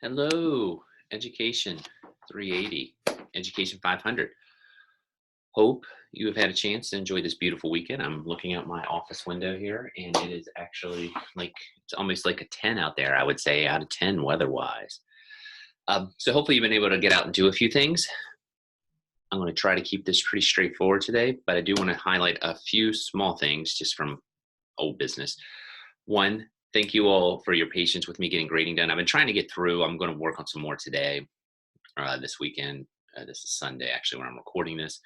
Hello, Education 380, Education 500. Hope you have had a chance to enjoy this beautiful weekend. I'm looking out my office window here, and it is actually like it's almost like a 10 out there, I would say, out of 10 weather wise. So, hopefully, you've been able to get out and do a few things. I'm going to try to keep this pretty straightforward today, but I do want to highlight a few small things just from old business. One, thank you all for your patience with me getting grading done. I've been trying to get through. I'm going to work on some more today this weekend. This is Sunday, actually, when I'm recording this.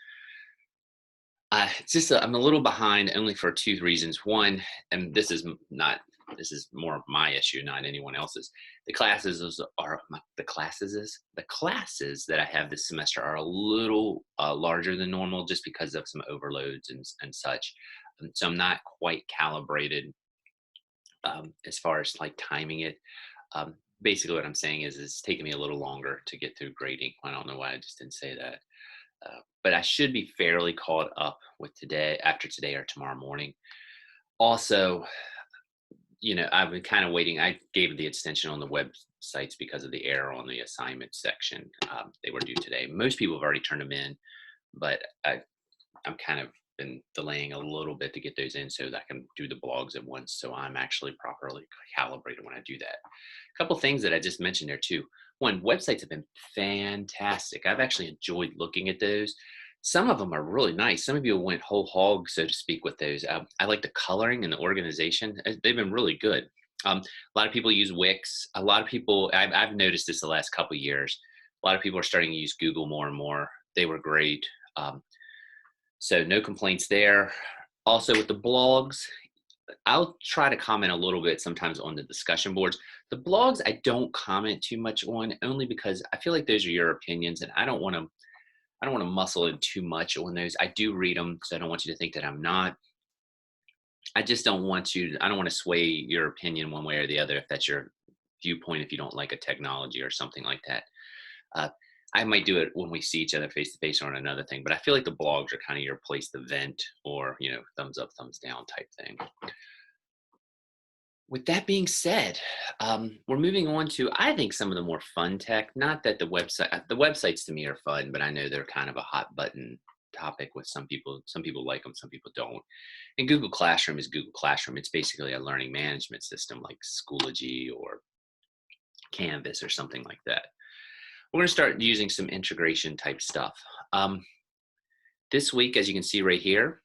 It's just I'm a little behind, only for two reasons. One, and this is more of my issue, not anyone else's. The classes that I have this semester are a little larger than normal, just because of some overloads and such. So I'm not quite calibrated as far as like timing it. Basically, what I'm saying is it's taking me a little longer to get through grading. I don't know why I just didn't say that. But I should be fairly caught up with today, after today or tomorrow morning. Also, I've been kind of waiting. I gave the extension on the websites because of the error on the assignment section. They were due today. Most people have already turned them in, but I'm kind of been delaying a little bit to get those in so that I can do the blogs at once. So I'm actually properly calibrated when I do that. A couple things that I just mentioned there too. One, websites have been fantastic. I've actually enjoyed looking at those. Some of them are really nice. Some of you went whole hog, so to speak, with those. I like the coloring and the organization. They've been really good. A lot of people use Wix. A lot of people, I've noticed this the last couple of years. A lot of people are starting to use Google more and more. They were great. So no complaints there. Also with the blogs, I'll try to comment a little bit sometimes on the discussion boards. The blogs I don't comment too much on, only because I feel like those are your opinions and I don't want to muscle in too much on those. I do read them, so I don't want you to think that I'm not. I don't want to sway your opinion one way or the other if that's your viewpoint, if you don't like a technology or something like that. Uh, I might do it when we see each other face to face on another thing, but I feel like the blogs are kind of your place to vent or, thumbs up, thumbs down type thing. With that being said, we're moving on to, I think, some of the more fun tech. Not that the websites to me are fun, but I know they're kind of a hot button topic with some people. Some people like them, some people don't. And Google Classroom is Google Classroom. It's basically a learning management system like Schoology or Canvas or something like that. We're going to start using some integration type stuff. This week, as you can see right here,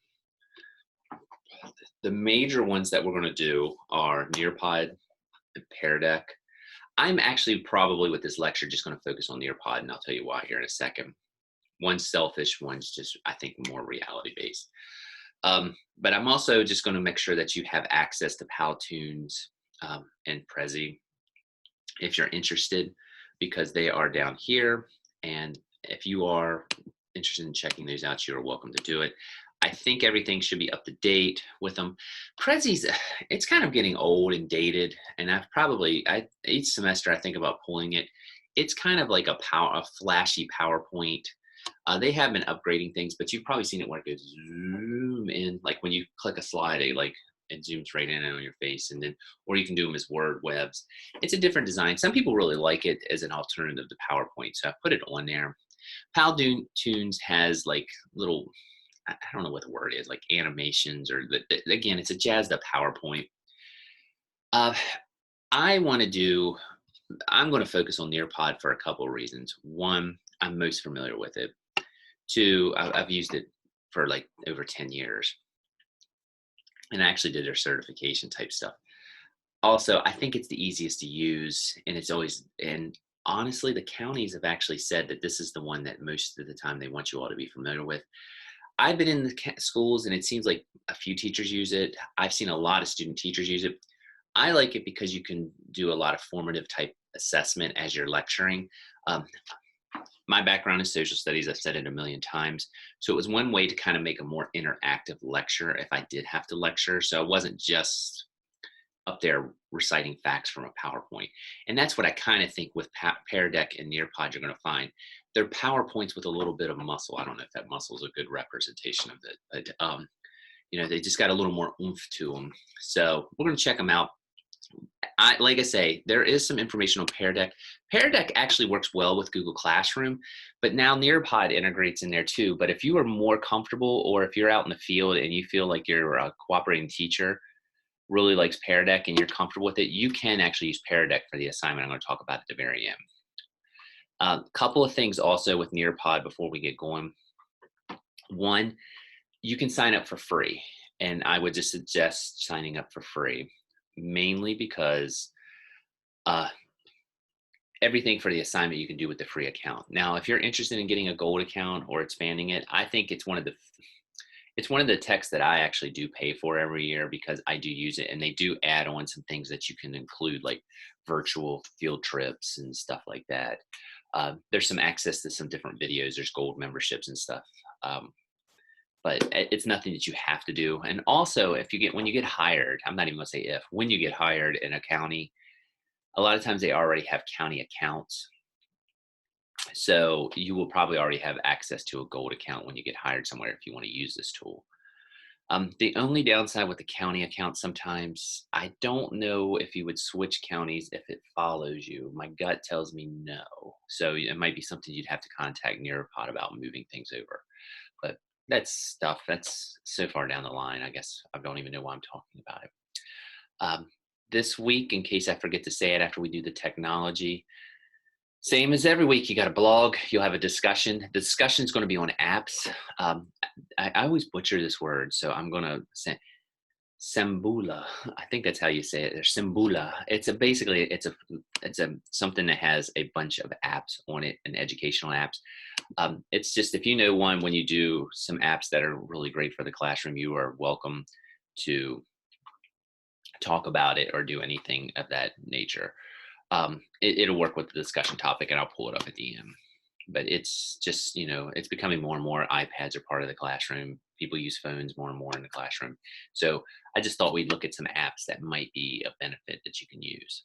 the major ones that we're going to do are Nearpod and Pear Deck. I'm actually probably with this lecture just going to focus on Nearpod, and I'll tell you why here in a second. One's selfish, one's just, I think, more reality based. But I'm also just going to make sure that you have access to Powtoons and Prezi if you're interested, because they are down here. And if you are interested in checking those out, you're welcome to do it. I think everything should be up to date with them. Prezi's, it's kind of getting old and dated, and each semester I think about pulling it. It's kind of like a flashy PowerPoint. They have been upgrading things, but you've probably seen it where it goes zoom in, like when you click a slide, it zooms right in on your face, or you can do them as word webs. It's a different design. Some people really like it as an alternative to PowerPoint, so I put it on there. Powtoons has like little, I don't know what the word is, like animations, or again, it's a jazzed up PowerPoint. I'm going to focus on Nearpod for a couple of reasons. One, I'm most familiar with it. Two, I've used it for like over 10 years. And I actually did their certification type stuff. Also, I think it's the easiest to use, and honestly, the counties have actually said that this is the one that most of the time they want you all to be familiar with. I've been in the schools and it seems like a few teachers use it. I've seen a lot of student teachers use it. I like it because you can do a lot of formative type assessment as you're lecturing. My background is social studies. I've said it a million times. So it was one way to kind of make a more interactive lecture if I did have to lecture. So I wasn't just up there reciting facts from a PowerPoint. And that's what I kind of think with Pear Deck and Nearpod you're going to find. They're PowerPoints with a little bit of muscle. I don't know if that muscle is a good representation of it, but they just got a little more oomph to them. So we're going to check them out. Like I say, there is some information on Pear Deck. Pear Deck actually works well with Google Classroom, but now Nearpod integrates in there too. But if you are more comfortable, or if you're out in the field and you feel like your cooperating teacher really likes Pear Deck and you're comfortable with it, you can actually use Pear Deck for the assignment I'm going to talk about at the very end. A couple of things also with Nearpod before we get going. One, you can sign up for free, and I would just suggest signing up for free, mainly because uh, everything for the assignment you can do with the free account. Now, if you're interested in getting a gold account or expanding it, I think it's one of the techs that I actually do pay for every year because I do use it, and they do add on some things that you can include, like virtual field trips and stuff like that. There's some access to some different videos. There's gold memberships and stuff. But it's nothing that you have to do. And also, when you get hired, I'm not even gonna say if, when you get hired in a county, a lot of times they already have county accounts. So you will probably already have access to a gold account when you get hired somewhere if you want to use this tool. The only downside with the county account, sometimes, I don't know if you would switch counties if it follows you. My gut tells me no. So it might be something you'd have to contact Nearpod about moving things over. But that's so far down the line, I guess I don't even know why I'm talking about it. This week, in case I forget to say it after we do the technology, same as every week, you got a blog, you'll have a discussion. The discussion is going to be on apps. I always butcher this word, so I'm going to say Sembula. I think that's how you say it. There's Sembula. Basically it's a something that has a bunch of apps on it, and educational apps. It's just, if you know one, when you do some apps that are really great for the classroom, you are welcome to talk about it or do anything of that nature. It'll work with the discussion topic, and I'll pull it up at the end. But it's just, it's becoming more and more iPads are part of the classroom. People use phones more and more in the classroom. So I just thought we'd look at some apps that might be a benefit that you can use.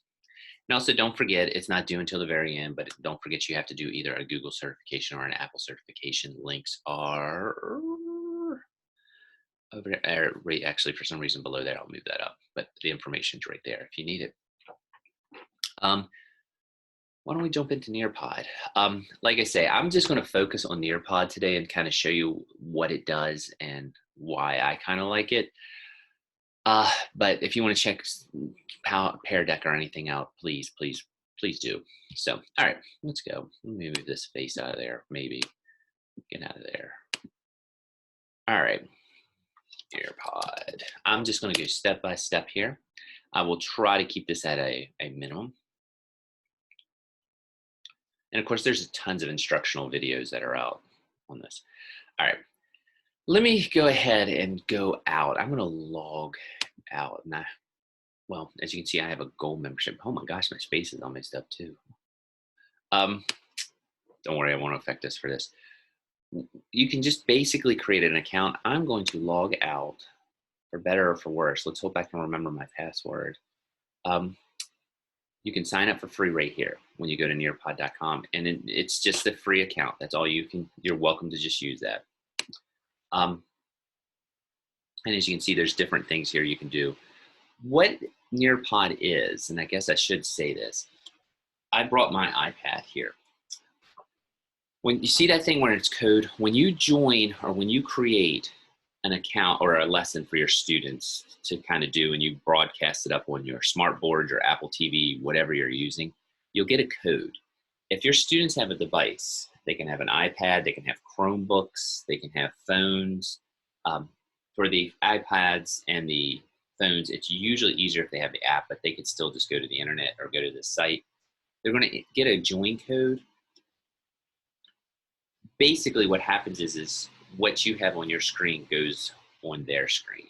And also, don't forget, it's not due until the very end, but don't forget you have to do either a Google certification or an Apple certification. Links are over there, right, actually, for some reason below there. I'll move that up, but the information's right there if you need it. Why don't we jump into Nearpod? Like I say, I'm just going to focus on Nearpod today and kind of show you what it does and why I kind of like it. But if you want to check Pear Deck or anything out, please do. So, all right, let's go. Let me move this face out of there. Maybe get out of there. All right, Nearpod. I'm just going to go step by step here. I will try to keep this at a minimum. And of course, there's tons of instructional videos that are out on this. All right, let me go ahead and go out. I'm gonna log out. Now, well, as you can see, I have a gold membership. Oh my gosh, my space is all messed up too. Don't worry, I won't affect us for this. You can just basically create an account. I'm going to log out, for better or for worse. Let's hope I can remember my password. You can sign up for free right here when you go to nearpod.com, and it's just a free account. That's all you're welcome to just use that. And as you can see, there's different things here you can do. What Nearpod is, and I guess I should say this, I brought my iPad here. When you see that thing where it's code, when you join or when you create an account or a lesson for your students to kind of do, and you broadcast it up on your smart board, your Apple TV, whatever you're using, you'll get a code. If your students have a device, they can have an iPad, they can have Chromebooks, they can have phones. For the iPads and the phones, it's usually easier if they have the app, but they could still just go to the internet or go to the site. They're going to get a join code. Basically what happens is what you have on your screen goes on their screen.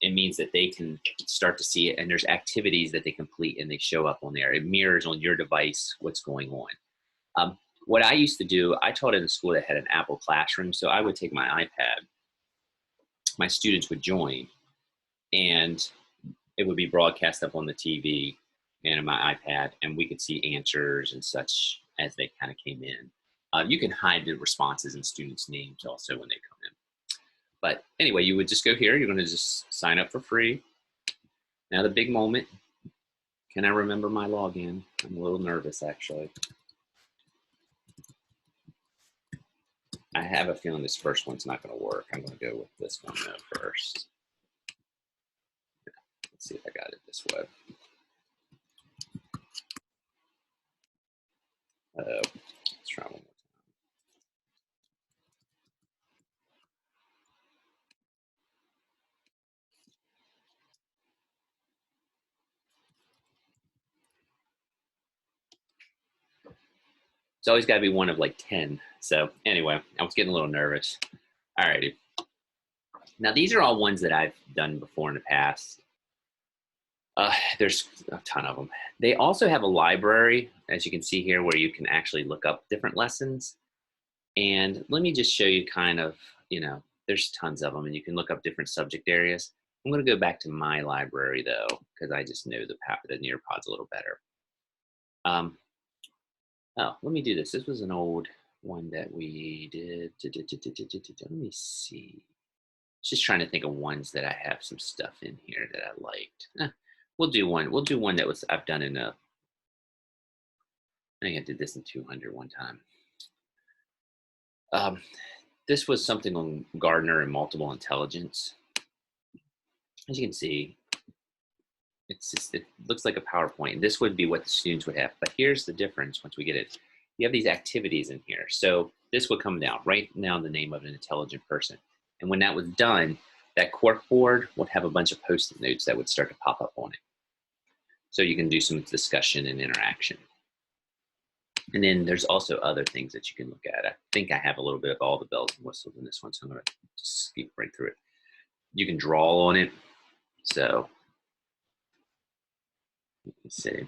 It means that they can start to see it, and there's activities that they complete and they show up on there. It mirrors on your device what's going on. What I used to do, I taught in a school that had an Apple Classroom, so I would take my iPad, my students would join, and it would be broadcast up on the TV and my iPad, and we could see answers and such as they kind of came in. You can hide the responses and students' names also when they come in. But anyway, you would just go here. You're going to just sign up for free. Now the big moment. Can I remember my login? I'm a little nervous, actually. I have a feeling this first one's not going to work. I'm going to go with this one though first. Let's see if I got it this way. Let's try one more time. It's always got to be one of like 10. So anyway, I was getting a little nervous. Alrighty. Now these are all ones that I've done before in the past. There's a ton of them. They also have a library, as you can see here, where you can actually look up different lessons. And let me just show you kind of, there's tons of them, and you can look up different subject areas. I'm going to go back to my library, though, because I just know the Nearpod's a little better. Oh, let me do this. This was an old one that we did. Let me see. Just trying to think of ones that I have some stuff in here that I liked. We'll do one. We'll do one that was I've done in a. I think I did this in 200 one time. This was something on Gardner and multiple intelligence. As you can see, it looks like a PowerPoint. This would be what the students would have. But here's the difference once we get it. You have these activities in here. So this would come down, right now the name of an intelligent person. And when that was done, that cork board would have a bunch of Post-it notes that would start to pop up on it. So you can do some discussion and interaction. And then there's also other things that you can look at. I think I have a little bit of all the bells and whistles in this one, so I'm going to just skip right through it. You can draw on it. So you can see.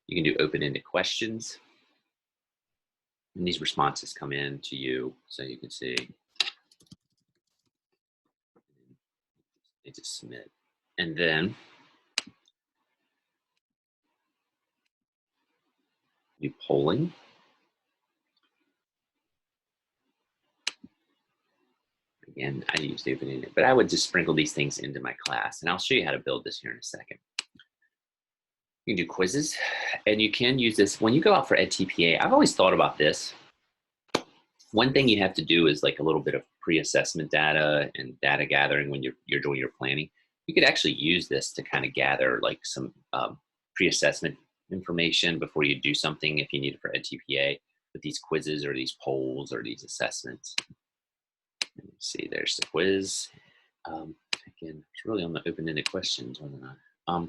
You can do open-ended questions. And these responses come in to you, so you can see. They just submit. And then do polling. Again, I use the open-ended, but I would just sprinkle these things into my class, and I'll show you how to build this here in a second. You can do quizzes, and you can use this when you go out for EdTPA. I've always thought about this. One thing you have to do is like a little bit of pre-assessment data and data gathering when you're doing your planning. You could actually use this to kind of gather like some pre-assessment information before you do something if you need it for EdTPA with these quizzes or these polls or these assessments. Let's see, there's the quiz. Again, it's really on the open-ended questions, wasn't I?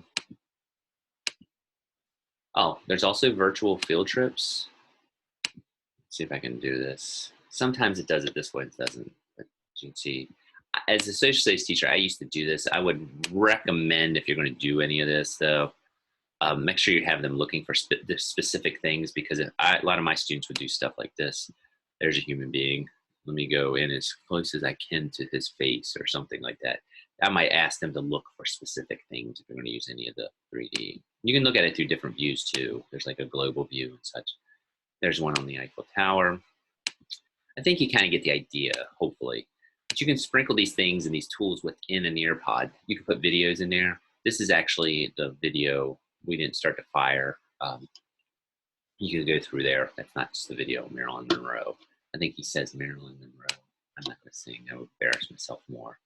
Oh, there's also virtual field trips. Let's see if I can do this. Sometimes it does it this way, it doesn't. But as you can see, as a social studies teacher, I used to do this. I would recommend if you're going to do any of this, though, make sure you have them looking for specific things, because a lot of my students would do stuff like this. There's a human being. Let me go in as close as I can to his face or something like that. I might ask them to look for specific things if you're going to use any of the 3D. You can look at it through different views too. There's like a global view and such. There's one on the Eiffel Tower. I think you kind of get the idea, hopefully. But you can sprinkle these things and these tools within a Nearpod. You can put videos in there. This is actually the video we didn't start to fire. You can go through there. That's not just the video of Marilyn Monroe. I think he says Marilyn Monroe. I'm not going to sing. I would embarrass myself more.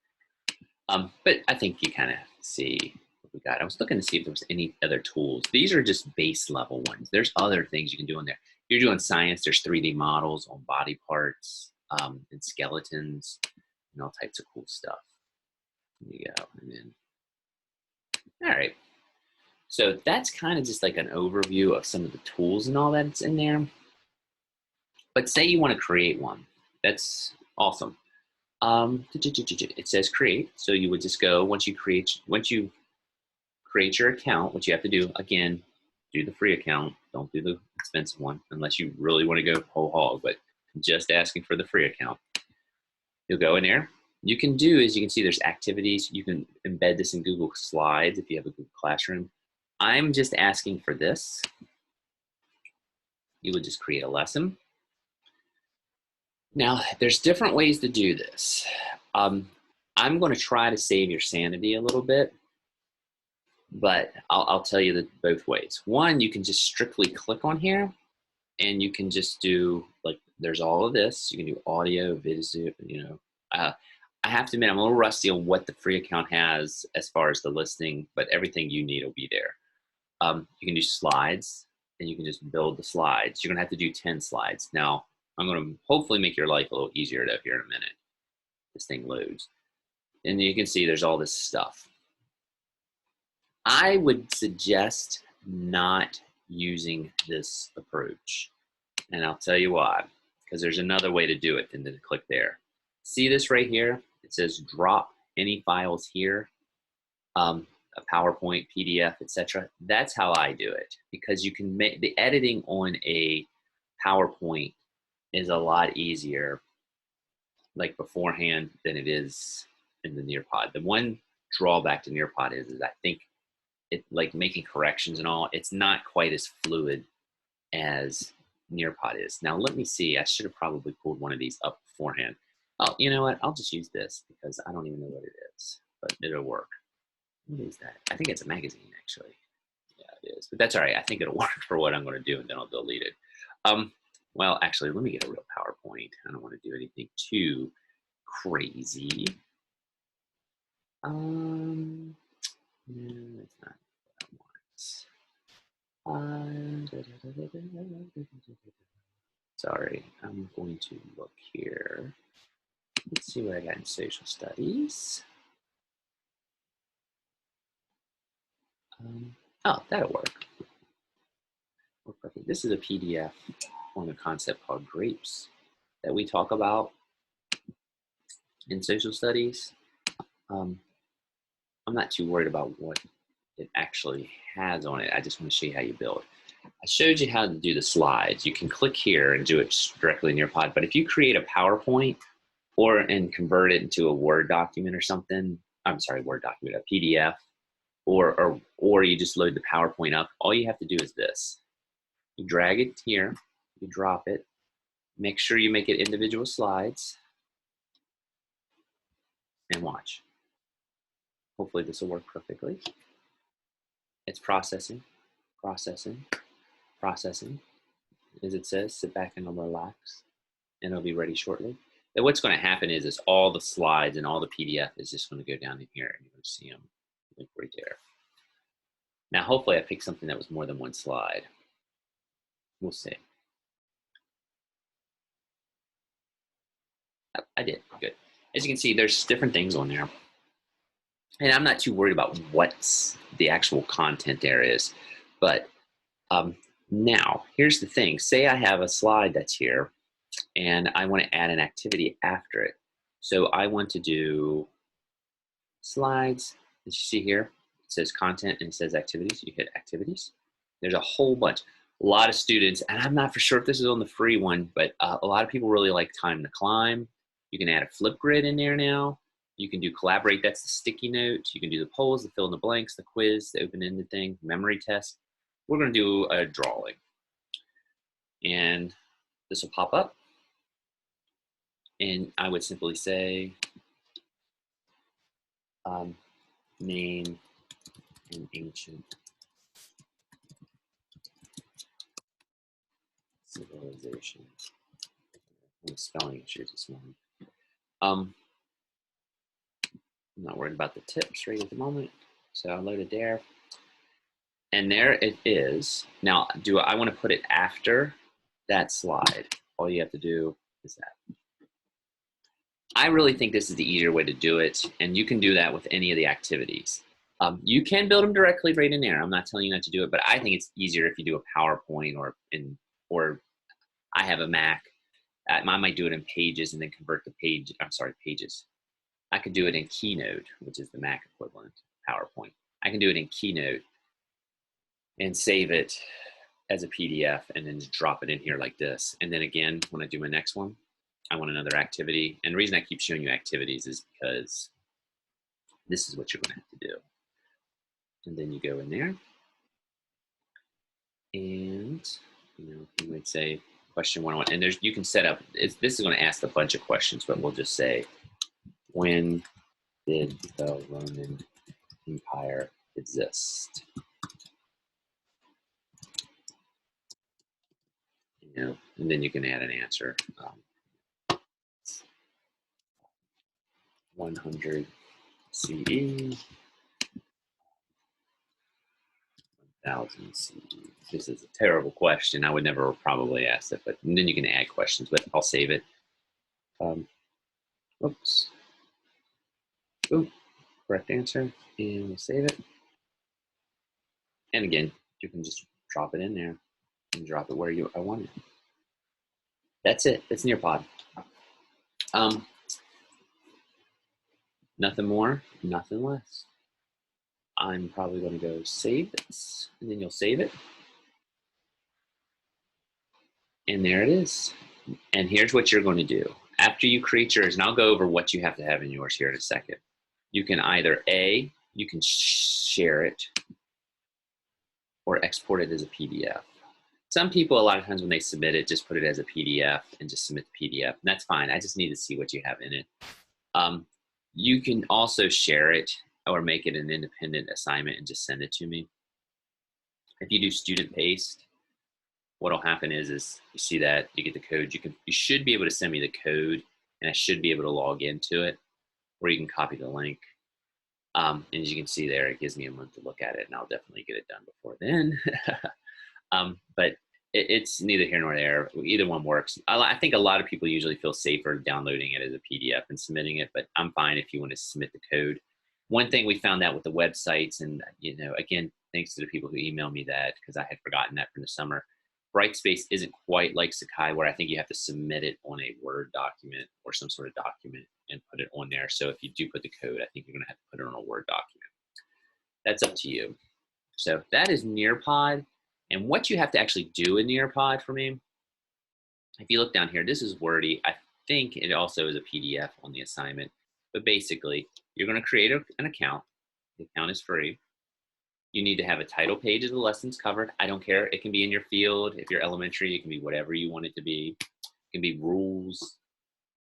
But I think you kind of see what we got. I was looking to see if there was any other tools. These are just base level ones. There's other things you can do in there. If you're doing science, there's 3D models on body parts and skeletons and all types of cool stuff. There you go. And then, all right. So that's kind of just like an overview of some of the tools and all that's in there. But say you want to create one. That's awesome. It says create, so you would just go once you create your account. What you have to do, again, do the free account. Don't do the expensive one unless you really want to go whole hog. But just asking for the free account. You'll go in there. You can do, as you can see, there's activities. You can embed this in Google Slides if you have a Google Classroom. I'm just asking for this. You would just create a lesson. Now, there's different ways to do this. I'm going to try to save your sanity a little bit. but I'll tell you that both ways. One, you can just strictly click on here and you can just do, like, there's all of this. You can do audio, video, you know. I have to admit, I'm a little rusty on what the free account has as far as the listing, but everything you need will be there. You can do slides, and you can just build the slides. You're gonna have to do 10 slides. Now, I'm gonna hopefully make your life a little easier though here in a minute. This thing loads. And you can see there's all this stuff. I would suggest not using this approach. And I'll tell you why. Because there's another way to do it than to click there. See this right here? It says drop any files here. A PowerPoint, PDF, etc. That's how I do it, because you can make the editing on a PowerPoint is a lot easier, like beforehand, than it is in the Nearpod. The one drawback to Nearpod is I think it, like making corrections and all, it's not quite as fluid as Nearpod is. Now let me see. I should have probably pulled one of these up beforehand. Oh, you know what? I'll just use this because I don't even know what it is, but it'll work. What is that? I think it's a magazine, actually. Yeah, it is. But that's all right. I think it'll work for what I'm going to do, and then I'll delete it. Well, actually, let me get a real PowerPoint. I don't want to do anything too crazy. No, that's not what I want. Sorry, I'm going to look here. Let's see what I got in social studies. Oh, that'll work. This is a PDF on a concept called grapes that we talk about in social studies. I'm not too worried about what it actually has on it. I just want to show you how you build. I showed you how to do the slides. You can click here and do it directly in Nearpod. But if you create a PowerPoint and convert it into a Word document or something, I'm sorry, Word document, a PDF, or you just load the PowerPoint up, all you have to do is this. You drag it here, you drop it, make sure you make it individual slides, and watch. Hopefully this will work perfectly. It's processing, processing, processing. As it says, sit back and relax, and it'll be ready shortly. And what's going to happen is all the slides and all the PDF is just going to go down in here, and you're going to see them like right there. Now, hopefully I picked something that was more than one slide. We'll see. Oh, I did, good. As you can see, there's different things on there. And I'm not too worried about what the actual content there is. But now, here's the thing. Say I have a slide that's here, and I want to add an activity after it. So I want to do slides. As you see here, it says content and it says activities. You hit activities. There's a whole bunch. A lot of students, and I'm not for sure if this is on the free one, but a lot of people really like Time to Climb. You can add a Flipgrid in there now. You can do Collaborate, that's the sticky note. You can do the polls, the fill in the blanks, the quiz, the open-ended thing, memory test. We're gonna do a drawing. And this will pop up. And I would simply say, name an ancient civilization. I'm spelling issues this morning. I'm not worried about the tips right at the moment. So I loaded there. And there it is. Now, do I want to put it after that slide? All you have to do is that. I really think this is the easier way to do it, and you can do that with any of the activities. You can build them directly right in there. I'm not telling you not to do it, but I think it's easier if you do a PowerPoint or I have a Mac. I might do it in Pages and then convert the page. I'm sorry, Pages. I could do it in Keynote, which is the Mac equivalent PowerPoint. I can do it in Keynote and save it as a PDF and then just drop it in here like this. And then again, when I do my next one, I want another activity. And the reason I keep showing you activities is because this is what you're going to have to do. And then you go in there and you might say question 101. And you can set up, this is going to ask a bunch of questions, but we'll just say, when did the Roman Empire exist. You know, and then you can add an answer. 100 CE, 1000 CE. This is a terrible question. I would never probably ask it, but then you can add questions, but I'll save it. Oops. Ooh, correct answer, and we'll save it. And again, you can just drop it in there and drop it where I want it. That's it. It's Nearpod. Nothing more, nothing less. I'm probably going to go save this, and then you'll save it. And there it is. And here's what you're going to do. After you create yours, and I'll go over what you have to have in yours here in a second. You can either you can share it or export it as a PDF. Some people, a lot of times when they submit it, just put it as a PDF and just submit the PDF. And that's fine. I just need to see what you have in it. You can also share it or make it an independent assignment and just send it to me. If you do student paste, what'll happen is you see that you get the code. You should be able to send me the code, and I should be able to log into it, or you can copy the link. And as you can see there, it gives me a month to look at it, and I'll definitely get it done before then. But it's neither here nor there. Either one works. I think a lot of people usually feel safer downloading it as a PDF and submitting it, but I'm fine if you want to submit the code. One thing we found out with the websites, and again, thanks to the people who emailed me that, because I had forgotten that from the summer, Brightspace isn't quite like Sakai, where I think you have to submit it on a Word document or some sort of document and put it on there. So if you do put the code, I think you're going to have to put it on a Word document. That's up to you. So that is Nearpod. And what you have to actually do in Nearpod for me, if you look down here, this is wordy. I think it also is a PDF on the assignment. But basically, you're going to create an account. The account is free. You need to have a title page of the lessons covered. I don't care. It can be in your field. If you're elementary, it can be whatever you want it to be. It can be rules.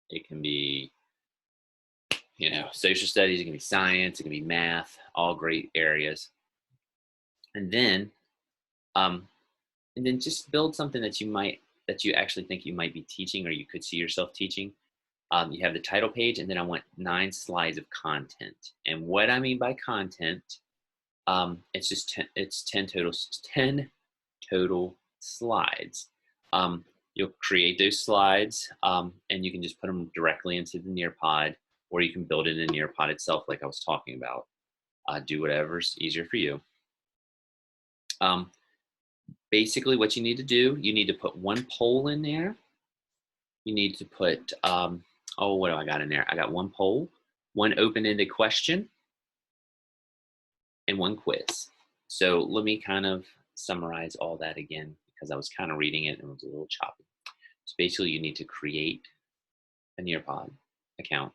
It can be, social studies. It can be science. It can be math. All great areas. And then just build something that you actually think you might be teaching, or you could see yourself teaching. You have the title page, and then I want 9 slides of content. And what I mean by content, it's just 10 total slides. You'll create those slides, and you can just put them directly into the Nearpod, or you can build it in Nearpod itself, like I was talking about. Do whatever's easier for you. Basically, what you need to do, you need to put one poll in there. You need to put, what do I got in there? I got one poll, one open-ended question, and one quiz. So let me kind of summarize all that again, because I was kind of reading it and it was a little choppy. So basically, you need to create a Nearpod account.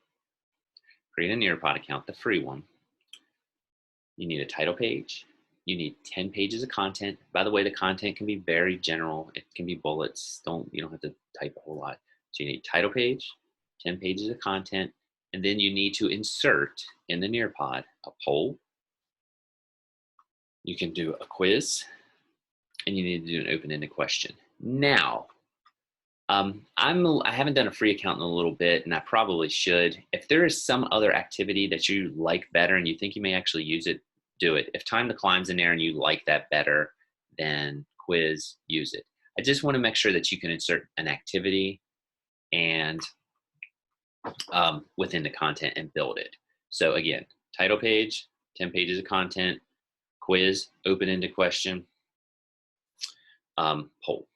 Create a Nearpod account, the free one. You need a title page. You need 10 pages of content. By the way, the content can be very general. It can be bullets. You don't have to type a whole lot. So you need title page, 10 pages of content, and then you need to insert in the Nearpod a poll. You can do a quiz, and you need to do an open-ended question. Now, I haven't done a free account in a little bit, and I probably should. If there is some other activity that you like better and you think you may actually use it, do it. If Time to Climb's in there and you like that better than quiz, use it. I just want to make sure that you can insert an activity and within the content and build it. So again, title page, 10 pages of content, quiz, open-ended question, poll.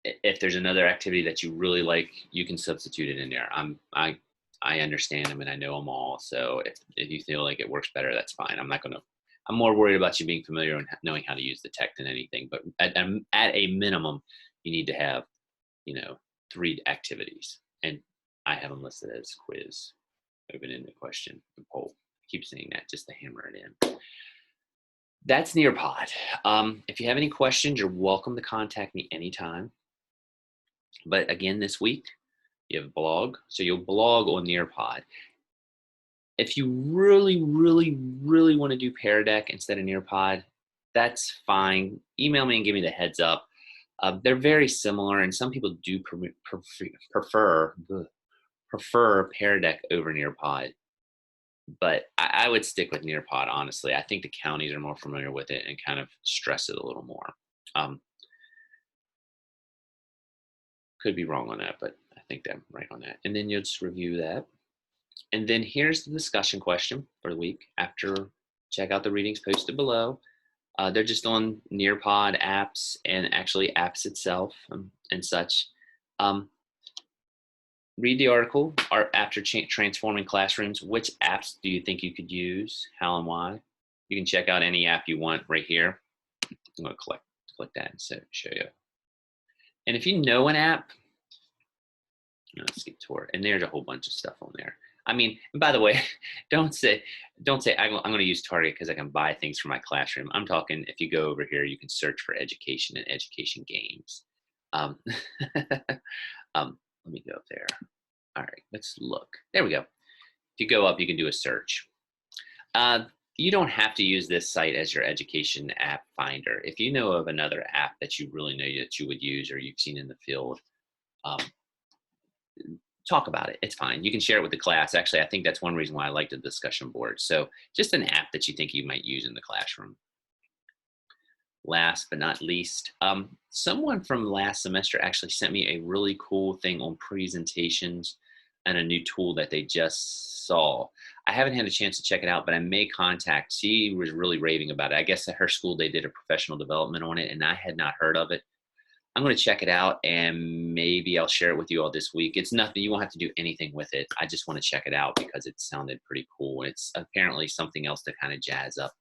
If there's another activity that you really like, you can substitute it in there. I understand them and I know them all. So if you feel like it works better, that's fine. I'm more worried about you being familiar and knowing how to use the tech than anything. But at a minimum, you need to have, 3 activities. And I have them listed as quiz, open-ended question, and poll. I keep saying that just to hammer it in. That's Nearpod. If you have any questions, you're welcome to contact me anytime. But again, this week, you have a blog. So you'll blog on Nearpod. If you really, really, really want to do Pear Deck instead of Nearpod, that's fine. Email me and give me the heads up. They're very similar, and some people do prefer Pear Deck over Nearpod. But I would stick with Nearpod, honestly. I think the counties are more familiar with it and kind of stress it a little more. Um, could be wrong on that, but I think I'm right on that. And then you'll just review that. And then here's the discussion question for the week. After, check out the readings posted below. They're just on Nearpod apps and actually apps itself and such. Read the article. After transforming classrooms, which apps do you think you could use? How and why? You can check out any app you want right here. I'm going to click that and show you. And if you know an app, let's skip to it. And there's a whole bunch of stuff on there. I mean, and by the way, don't say I'm going to use Target because I can buy things for my classroom. I'm talking, if you go over here, you can search for education and education games. Let me go up there. All right, let's look. There we go. If you go up, you can do a search. You don't have to use this site as your education app finder. If you know of another app that you really know that you would use or you've seen in the field, talk about it. It's fine. You can share it with the class. Actually, I think that's one reason why I like the discussion board. So just an app that you think you might use in the classroom. Last but not least, someone from last semester actually sent me a really cool thing on presentations and a new tool that they just saw. I haven't had a chance to check it out, but I may contact. She was really raving about it. I guess at her school they did a professional development on it, and I had not heard of it. I'm going to check it out, and maybe I'll share it with you all this week. It's nothing. You won't have to do anything with it. I just want to check it out because it sounded pretty cool. It's apparently something else to kind of jazz up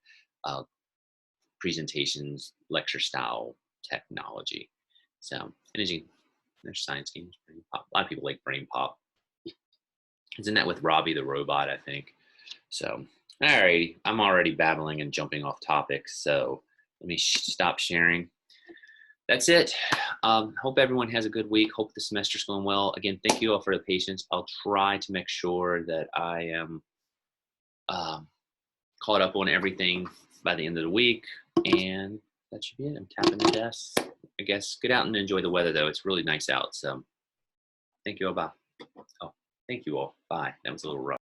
presentations, lecture style technology. So, and as you, there's science games, Brain Pop. A lot of people like Brain Pop. Isn't that with Robbie the Robot, I think? So, all right, I'm already babbling and jumping off topics. So let me stop sharing. That's it. Hope everyone has a good week. Hope the semester's going well. Again, thank you all for the patience. I'll try to make sure that I am caught up on everything by the end of the week. And that should be it. I'm tapping the desk. I guess get out and enjoy the weather, though. It's really nice out. So thank you all. Bye. Oh, thank you all. Bye. That was a little rough.